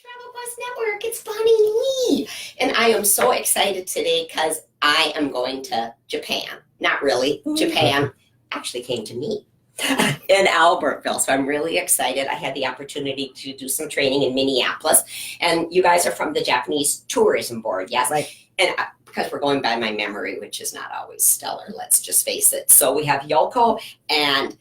Travel Bus Network. It's Bonnie Lee. And I am so excited today because I am going to Japan. Not really. Japan actually came to me in Albertville. So I'm really excited. I had the opportunity to do some training in Minneapolis. And you guys are from the Japanese Tourism Board, yes? Right. And because we're going by my memory, which is not always stellar, let's just face it. So we have Yoko and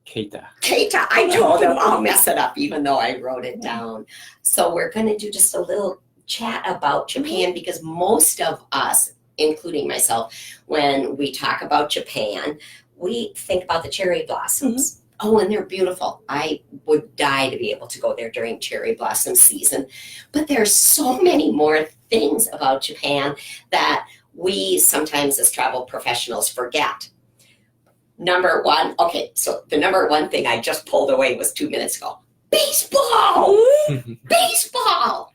Keita. Keita, I told him I'll mess it up even though I wrote it down. So we're going to do just a little chat about Japan because most of us, including myself, when we talk about Japan, we think about the cherry blossoms. Oh, and they're beautiful. I would die to be able to go there during cherry blossom season. But there's so many more things about Japan that we sometimes as travel professionals forget. Number one, okay, so the number one thing I just pulled away was 2 minutes ago. Baseball! Baseball!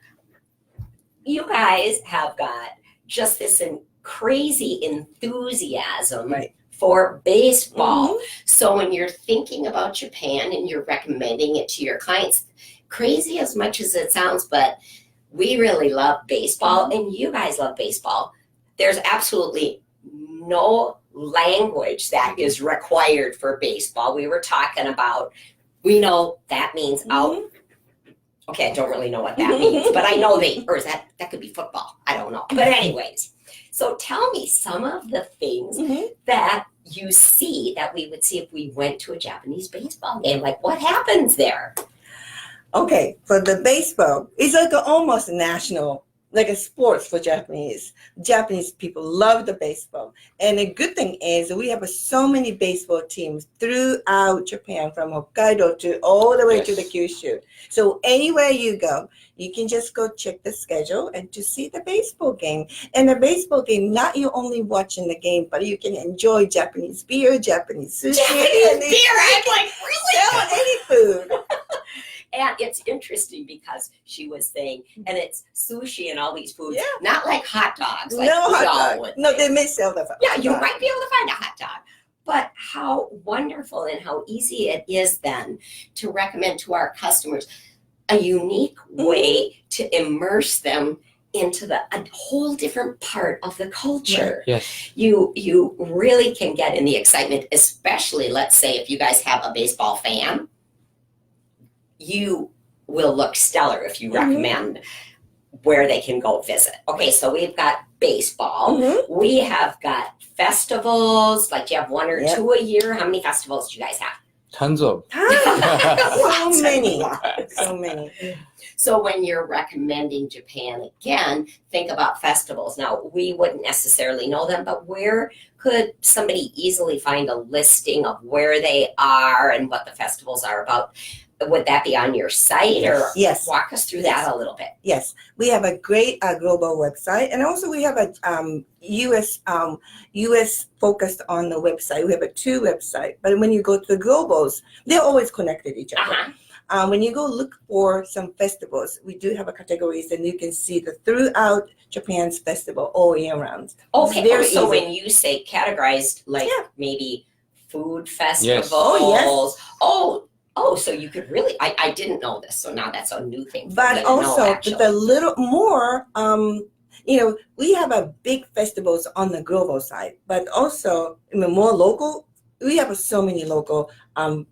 You guys have got just this crazy enthusiasm for baseball. So when you're thinking about Japan and you're recommending it to your clients, crazy as much as it sounds, but we really love baseball and you guys love baseball. There's absolutely no language that is required for baseball. We were talking about, we know that means out. Okay, I don't really know what that means, but I know or is that could be football. I don't know. But anyways, so tell me some of the things that you see that we would see if we went to a Japanese baseball game. Like what happens there? Okay, for the baseball, it's like almost national, like a sports for Japanese. Japanese people love the baseball. And the good thing is we have so many baseball teams throughout Japan, from Hokkaido to all the way to the Kyushu. So anywhere you go, you can just go check the schedule and to see the baseball game. And the baseball game, not you only watching the game, but you can enjoy Japanese beer, Japanese sushi. Japanese beer! I'm like, really? Any food. And it's interesting because she was saying, and it's sushi and all these foods, not like hot dogs. Like no hot dog. No, they may sell the hot dog. You might be able to find a hot dog. But how wonderful and how easy it is then to recommend to our customers a unique way to immerse them into a whole different part of the culture. Yes. You really can get in the excitement, especially, let's say, if you guys have a baseball fan. You will look stellar if you recommend where they can go visit. Okay, so we've got baseball. We have got festivals. Like, do you have one or two a year? How many festivals do you guys have? Tons of. So many. So many. So when you're recommending Japan again, think about festivals. Now, we wouldn't necessarily know them, but where could somebody easily find a listing of where they are and what the festivals are about? Would that be on your site or walk us through that a little bit? Yes, we have a great global website, and also we have a US focused on the website. We have a 2 website, but when you go to the globals, they're always connected each other. When you go look for some festivals, we do have a categories, and you can see the throughout Japan's festival all year round. Okay, so when you say categorized, like maybe food festivals. Oh, so you could really, I didn't know this, so now that's a new thing. But also, the little more, we have a big festivals on the global side, but also more local. We have so many local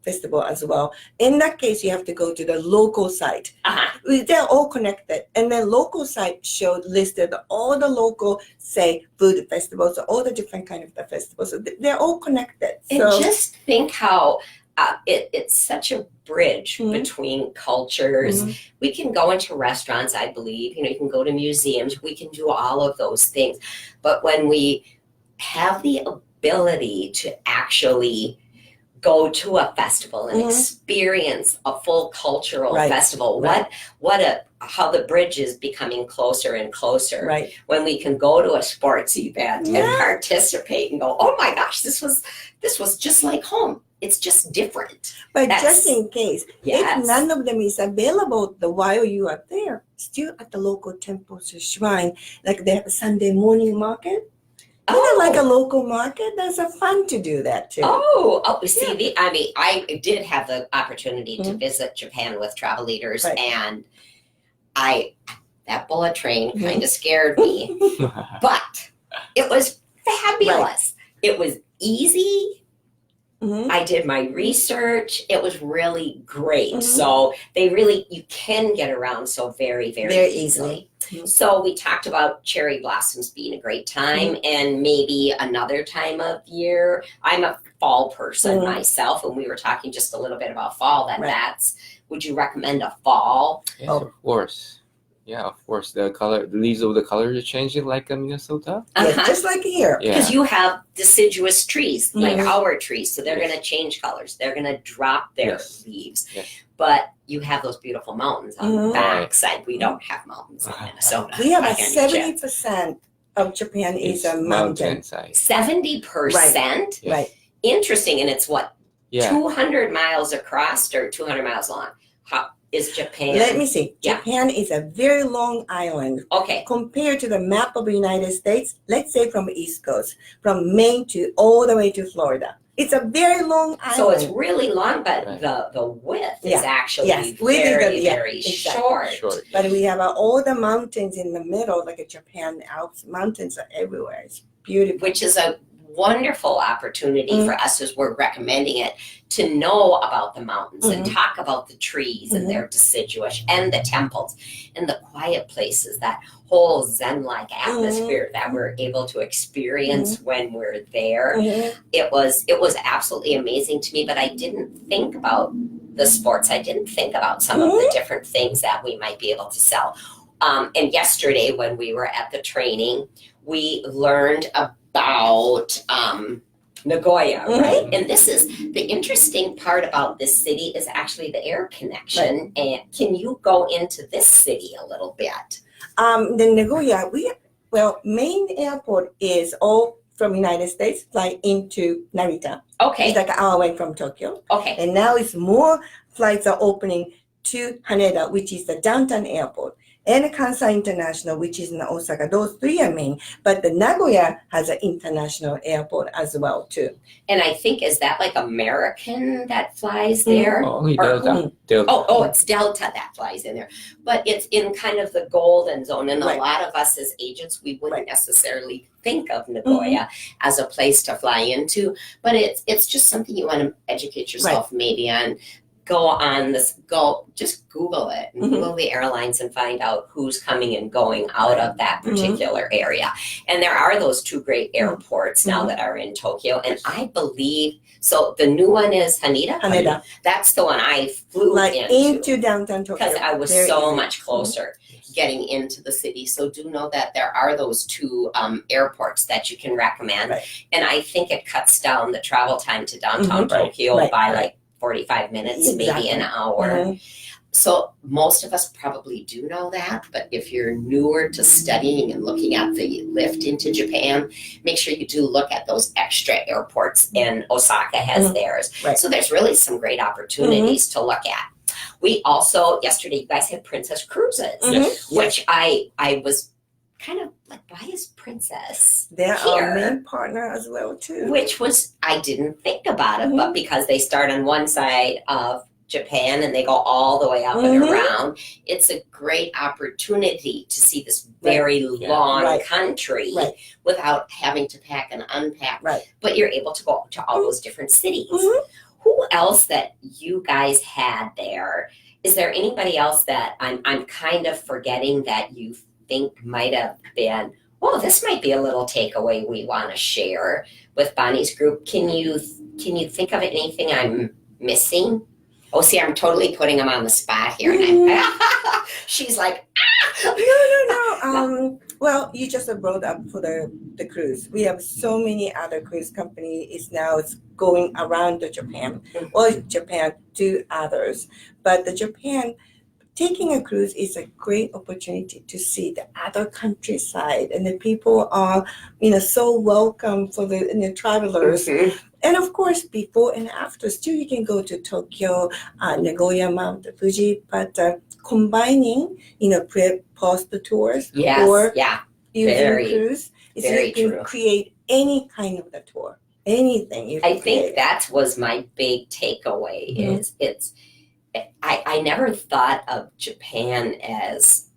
festival as well. In that case, you have to go to the local site. They're all connected, and the local site listed all the local, say, food festivals, all the different kind of the festivals. So they're all connected. And just think how it's such a bridge between cultures. We can go into restaurants, I believe. You can go to museums. We can do all of those things. But when we have the ability to actually go to a festival and experience a full cultural festival, how the bridge is becoming closer and closer. When we can go to a sports event and participate and go, oh my gosh, this was just like home. It's just different. But just in case, if none of them is available while you are there, still at the local temples or shrine, like they have a Sunday morning market. Like a local market, there's a fun to do that too. See, I did have the opportunity to visit Japan with travel leaders, and that bullet train kind of scared me, but it was fabulous. It was easy. I did my research. It was really great. So you can get around so very, very easily. So we talked about cherry blossoms being a great time and maybe another time of year. I'm a fall person myself, and we were talking just a little bit about fall. Would you recommend a fall? Yes, of course. Yeah, of course. The leaves of the color are changing like in Minnesota. Yes, just like here. Yeah. Because you have deciduous trees, like our trees, so they're going to change colors. They're going to drop their leaves. Yes. But you have those beautiful mountains on the backside. We don't have mountains in Minnesota. We have by a any chance. 70% of Japan is a mountain. side. 70%? Right. Interesting. And it's what? Yeah. 200 miles across or 200 miles long? How is Japan? Let me see. Yeah. Japan is a very long island. Okay. Compared to the map of the United States, let's say from the East Coast, from Maine to all the way to Florida. It's a very long island. So it's really long, but the width is actually very short. But we have all the mountains in the middle, like a Japan Alps. Mountains are everywhere. It's beautiful. Which is a wonderful opportunity for us as we're recommending it to know about the mountains and talk about the trees and their deciduous and the temples and the quiet places, that whole Zen-like atmosphere that we're able to experience when we're there. It was absolutely amazing to me, but I didn't think about the sports. I didn't think about some of the different things that we might be able to sell. And yesterday when we were at the training, we learned about Nagoya, right? And this is the interesting part about this city is actually the air connection. And can you go into this city a little bit? The Nagoya, main airport is all from United States, fly into Narita. Okay. It's like an hour away from Tokyo. Okay. And now it's more flights are opening to Haneda, which is the downtown airport, and Kansai International, which is in Osaka. Those three are main, but the Nagoya has an international airport as well too. And I think, is that like American that flies there? Only Delta. Delta. It's Delta that flies in there. But it's in kind of the golden zone. And a lot of us as agents, we wouldn't necessarily think of Nagoya as a place to fly into. But it's just something you want to educate yourself maybe on. Just Google it and Google the airlines and find out who's coming and going out of that particular area. And there are those two great airports now that are in Tokyo. And I believe, so the new one is Haneda. That's the one I flew into downtown Tokyo. Because I was so much closer getting into the city. So do know that there are those two airports that you can recommend. And I think it cuts down the travel time to downtown Tokyo by 45 minutes, maybe an hour. So most of us probably do know that, but if you're newer to studying and looking at the lift into Japan, make sure you do look at those extra airports, and Osaka has theirs. So there's really some great opportunities to look at. We also, yesterday, you guys had Princess Cruises, which I was kind of like, why is Princess They're here? our main partner as well too. Which was, I didn't think about it, but because they start on one side of Japan and they go all the way up and around, it's a great opportunity to see this very long country without having to pack and unpack. But you're able to go to all those different cities. Who else that you guys had there? Is there anybody else that I'm kind of forgetting that you think might have been, this might be a little takeaway we want to share with Bonnie's group? Can you think of anything I'm missing? Oh, see, I'm totally putting them on the spot here. And she's like, No. Well, you just brought up for the cruise. We have so many other cruise companies now. It's going around the Japan to others, but the Japan. Taking a cruise is a great opportunity to see the other countryside, and the people are, so welcome for the travelers. And of course, before and after, still you can go to Tokyo, Nagoya, Mount Fuji, but combining, post tours or using cruise, you can create any kind of the tour, anything you can I think that was my big takeaway is I never thought of Japan as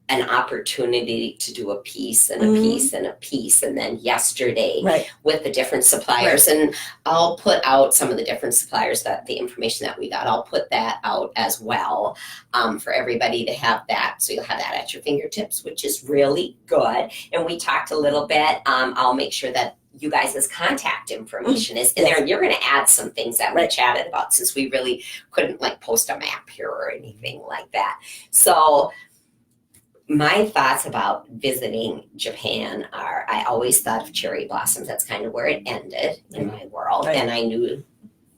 an opportunity to do a piece and a piece and a piece. And then yesterday Right. with the different suppliers, and I'll put out some of the different suppliers, that the information that we got, I'll put that out as well, for everybody to have that. So you'll have that at your fingertips, which is really good. And we talked a little bit, I'll make sure that you guys' contact information is in there, and you're going to add some things that we chatted about, since we really couldn't like post a map here or anything like that. So my thoughts about visiting Japan are, I always thought of cherry blossoms. That's kind of where it ended in my world. Right. And I knew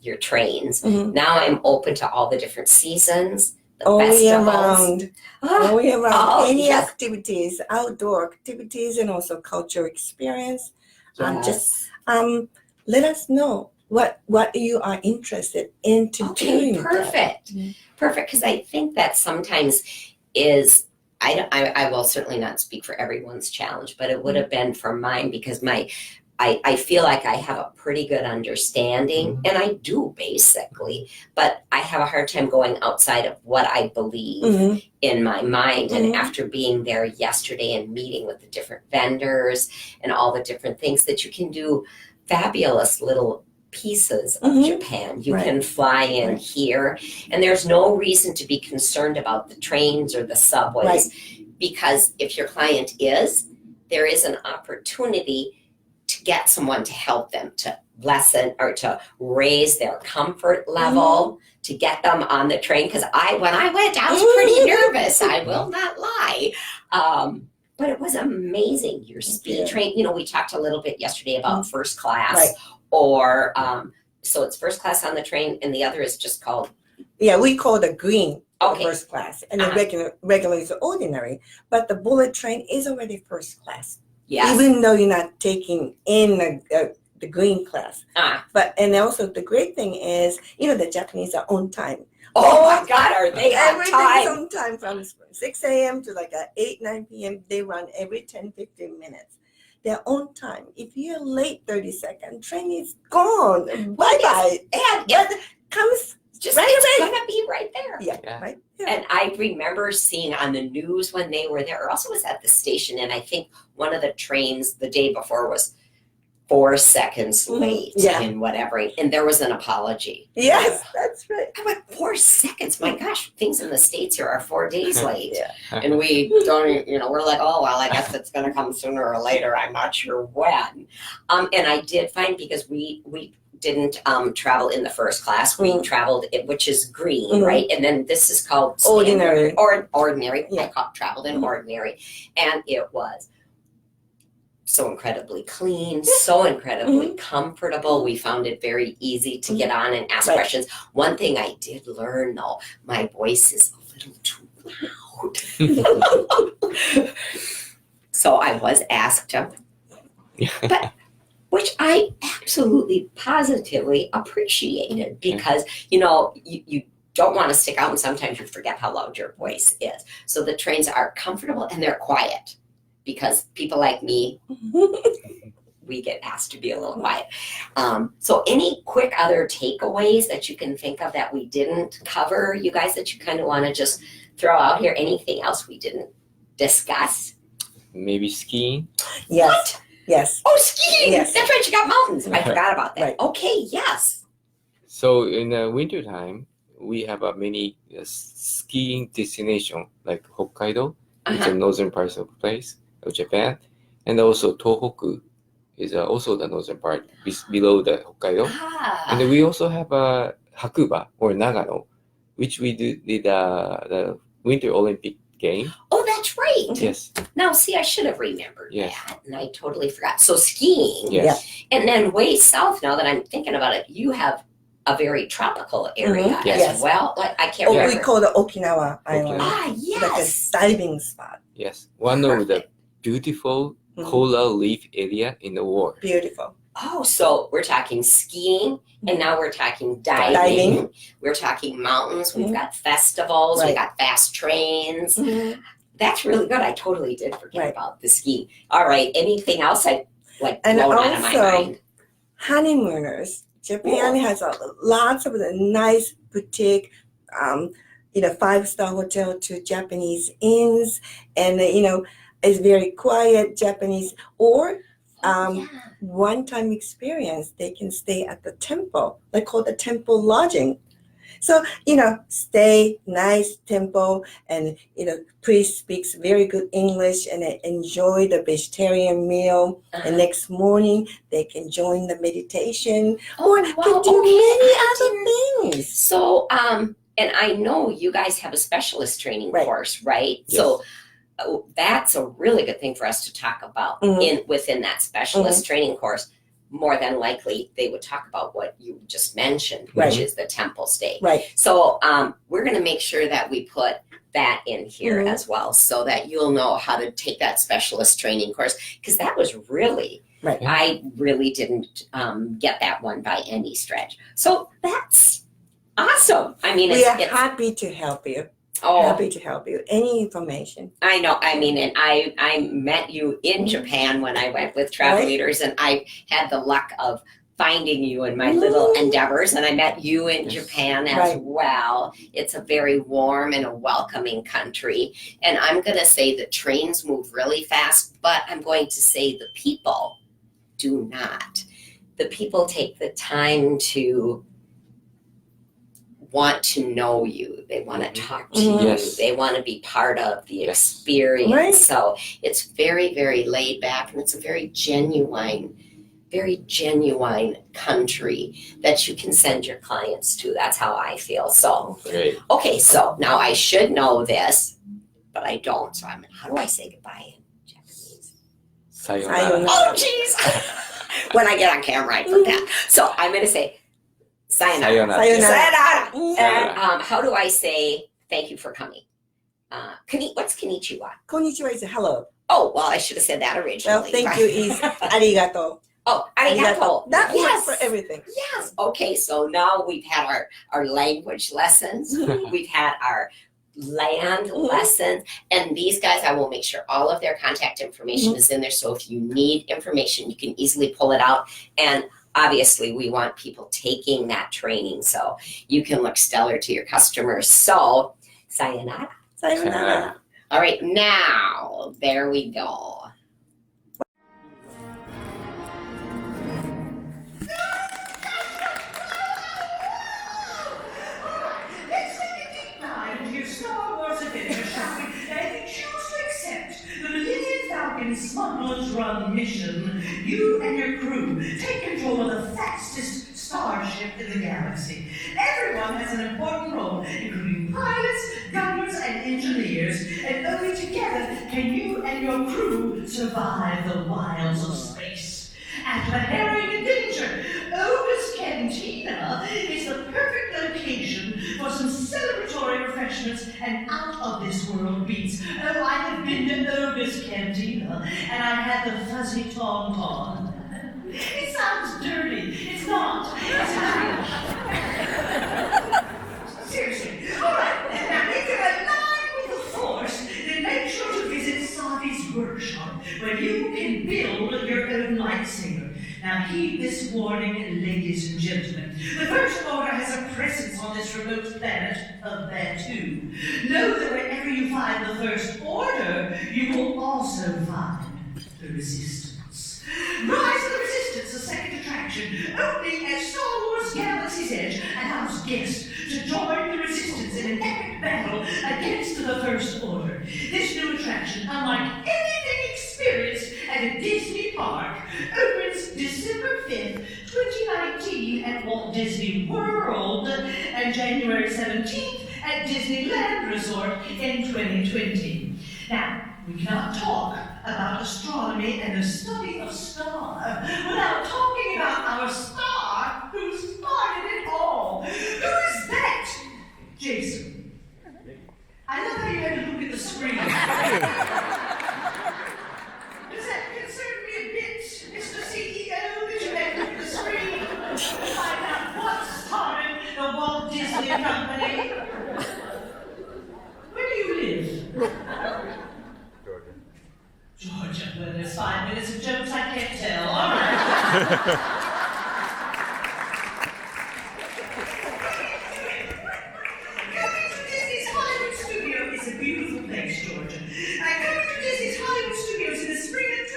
your trains. Mhm. Now I'm open to all the different seasons, the All year festivals. round. Ah, All year round. oh, Any yes. activities, outdoor activities, and also cultural experience. yes. Let us know what you are interested in to Okay, doing. perfect. Mhm. Perfect, because I think that sometimes is, I will certainly not speak for everyone's challenge, but it would have been for mine, because I feel like I have a pretty good understanding, and I do basically, but I have a hard time going outside of what I believe Mhm. in my mind. Mhm. And after being there yesterday and meeting with the different vendors and all the different things, that you can do fabulous little pieces of Mhm. Japan. You Right. can fly in Right. here, and there's no reason to be concerned about the trains or the subways, because if your client is, there is an opportunity to get someone to help them to lessen or to raise their comfort level, to get them on the train. Because when I went, I was pretty nervous, I will not lie. But it was amazing. Your speed train, we talked a little bit yesterday about first class, Right. or so it's first class on the train, and the other is just called. Yeah, we call the green Okay. first class, and the regular is ordinary. But the bullet train is already first class, Yes. even though you're not taking in the green class. But and also the great thing is, the Japanese are on time. Oh my God, are they on Everything's time? on time from 6 a.m. to like 8, 9 p.m. They run every 10, 15 minutes. They're on time. If you're late 30 seconds, train is gone. Bye-bye. And But comes just right it's away. gonna be right there. Yeah. Right. Yeah. And I remember seeing on the news when they were there, or also was at the station, and I think one of the trains the day before was 4 seconds late and whatever, and there was an apology. Yes, that's right. I went, 4 seconds? My gosh, things in the States here are 4 days late. Yeah. And we don't, we're like, oh, well, I guess it's going to come sooner or later. I'm not sure when. And I did find, because we didn't travel in the first class, we traveled, which is green, right? And then this is called ordinary. Or ordinary. Yeah. I traveled in ordinary. And it was so incredibly clean, so incredibly comfortable. We found it very easy to get on and ask questions. One thing I did learn, though, my voice is a little too loud. So I was asked to, but which I absolutely positively appreciated, because you don't want to stick out, and sometimes you forget how loud your voice is. So the trains are comfortable and they're quiet, because people like me, we get asked to be a little quiet. So any quick other takeaways that you can think of that we didn't cover, you guys, that you kind of want to just throw out here? Anything else we didn't discuss? Maybe skiing. Yes. What? Yes. Oh, skiing! Yes. That's right, you got mountains. I forgot about that. Right. Okay, yes. So in the winter time, we have a many skiing destination like Hokkaido. It's the northern part of the place of Japan, and also Tohoku is also the northern part below the Hokkaido. And we also have Hakuba or Nagano, which we did the Winter Olympic game. Oh, that's right. Yes. Now, see, I should have remembered Yes. that, and I totally forgot. So skiing. Yes. And then way south, now that I'm thinking about it, you have a very tropical area Yes. as well. Like, I can't We remember. call it Okinawa Island. Okinawa. Like a Yes. diving spot. Yes. One of the beautiful coral reef area in the world. Beautiful. Oh, so we're talking skiing, and now we're talking diving. Diving. We're talking mountains. We've got festivals. We Right. got fast trains. Mhm. That's really good. I totally did forget Right. about the skiing. All right. Anything else I blown And out of my also, mind? honeymooners. Japan has lots of the nice boutique, 5-star hotel to Japanese inns, and it's very quiet Japanese. Or Yeah. one-time experience, they can stay at the temple. They call the temple lodging. So, stay nice temple, and, priest speaks very good English, and they enjoy the vegetarian meal. And next morning, they can join the meditation or can do many other things. So, and I know you guys have a specialist training Right. course, right? Yes. So that's a really good thing for us to talk about within that specialist training course. More than likely, they would talk about what you just mentioned, which Right. is the temple stay. Right. So we're going to make sure that we put that in here as well, so that you'll know how to take that specialist training course, because that was really, Right. I really didn't get that one by any stretch. So that's awesome. I mean, We are it's happy to help you. oh, Happy to help you. Any information. I know. I mean, and I met you in Japan when I went with Travel Right. Leaders, and I had the luck of finding you in my little endeavors, and I met you in Japan as Right. well. It's a very warm and a welcoming country, and I'm going to say the trains move really fast, but I'm going to say the people do not. The people take the time to want to know you. They want to talk to you. Yes. They want to be part of the Yes. experience. Right. So it's very, very laid back, and it's a very genuine country that you can send your clients to. That's how I feel. So, Great. okay, so now I should know this, but I don't. So how do I say goodbye in Japanese? Sayonara. Sayonara. Oh, jeez. When I get on camera, I forget. So I'm going to say sayonara. Sayonara. Sayonara. Sayonara. And how do I say thank you for coming? What's konnichiwa? Konnichiwa is hello. Oh, well, I should have said that originally. Well, thank you is arigato. Oh, arigato. That Yes. works for everything. Yes. Okay, so now we've had our language lessons. We've had our land lessons. And these guys, I will make sure all of their contact information is in there. So if you need information, you can easily pull it out. And obviously, we want people taking that training so you can look stellar to your customers. So, sayonara. Sayonara. All right, now, there we go. Let's take a deep dive into your Star Wars adventure, shall we? If you choose to accept the Millennium Falcon Smugglers Run mission, you and your crew take control of the fastest starship in the galaxy. Everyone has an important role, including pilots, gunners, and engineers, and only together can you and your crew survive the wilds of space. After harrowing adventure, Oga's Cantina is the perfect location for some celebratory refreshments and out-of-this-world beats. Oh, I have been to Oga's Cantina, and I had the fuzzy tauntaun. It sounds dirty. It's not. Seriously. All right. Now, if you're aligned with the Force, then make sure to visit Savi's workshop, where you can build your own lightsaber. Now, heed this warning, ladies and gentlemen. The First Order has a presence on this remote planet of Batu. Know that wherever you find the First Order, you will also find the Resistance. Rise of the Resistance, the second attraction, opening at Star Wars Galaxy's Edge, allows guests to join the Resistance in an epic battle against the First Order. This new attraction, unlike anything experienced at a Disney park, opens December 5th, 2019 at Walt Disney World and January 17th at Disneyland Resort in 2020. Now, we cannot talk about astronomy and the study of stars without talking about our star who started it all. Who is that? Jason. I love how you had to look at the screen. Does that concern me a bit, Mr. CEO, that you had to look at the screen to find out what started the Walt Disney Company? Where do you live? Georgia, well, there's 5 minutes of jokes I can't tell. All right. Coming to Disney's it's a beautiful place, Georgia. Coming to Disney's Hollywood Studios in the spring of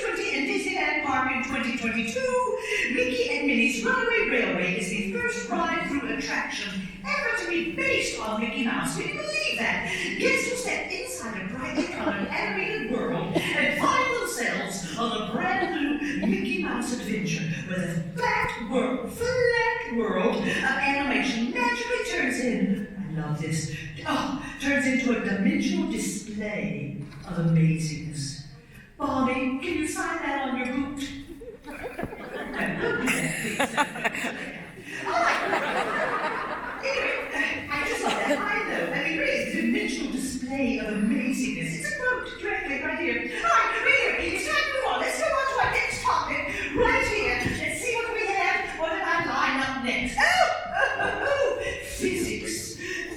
2020 and Disneyland Park in 2022, Mickey and Minnie's Runaway Railway is the first ride-through attraction ever to be based on Mickey Mouse. Can you believe that? Guests will step inside a brightly colored animated world and find themselves on a brand new Mickey Mouse adventure where the flat world of animation magically turns into a dimensional display of amazingness. Bonnie, can you sign that on your boot? All right. Anyway, I just love that line though. I mean, really, dimensional display of amazingness. It's a quote directly right here. All right, right here. It's time to move on. Let's go on to our next topic right here. Let's see what we have. What did I line up next? Physics.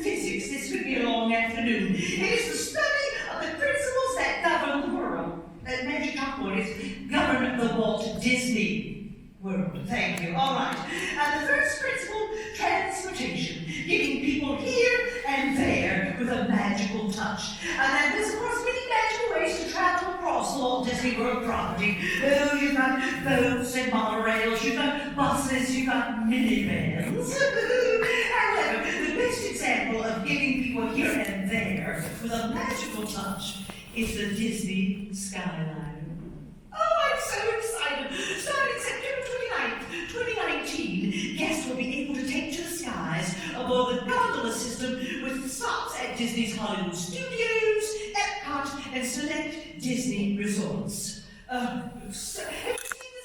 Physics. This could be a long afternoon. It is the study of the principles that govern the world. That magic chalkboard is govern the Walt Disney world. Thank you. All right. The first principle, transportation, giving people here and there with a magical touch. And there's, of course, many magical ways to travel across the Walt Disney World property. Oh, you've got boats and monorails, you've got buses, you've got minivans. However, the best example of giving people here and there with a magical touch is the Disney Skyliner. Oh, I'm so excited! Starting September 29th, 2019, guests will be able to take to the skies aboard the gondola system with stops at Disney's Hollywood Studios, Epcot, and select Disney resorts. Have you seen the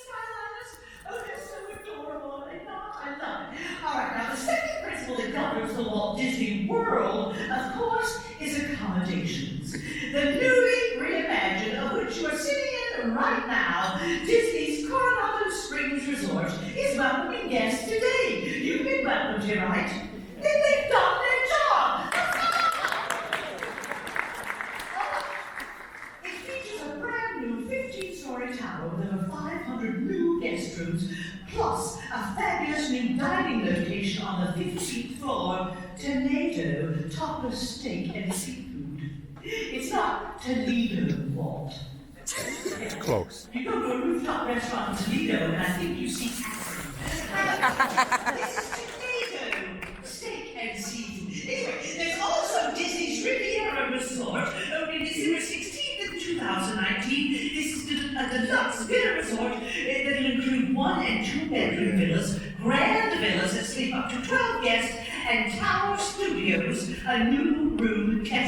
Skyliners? Oh, they're so adorable. I love it. All right, now the second principle that governs the Walt Disney World, of course, is accommodations. The newly reimagined, of which you are sitting in right now, Disney's Coronado Springs Resort is welcoming guests today. You've been welcomed here, right? Then they've done their job. It features a brand new 15-story tower with over 500 new guest rooms, plus a fabulous new dining location on the 15th floor, Tomato, topless steak and seafood. It's not Toledo, Walt. It's close. You go to a rooftop restaurant in Toledo and I think you see this is Toledo, steak and seafood. Anyway, there's also Disney's Riviera Resort, opening December 16th in 2019. This is a deluxe villa resort that will include 1 and 2 bedroom villas, grand villas that sleep up to 12 guests, and Tower Studios, a new room cafe.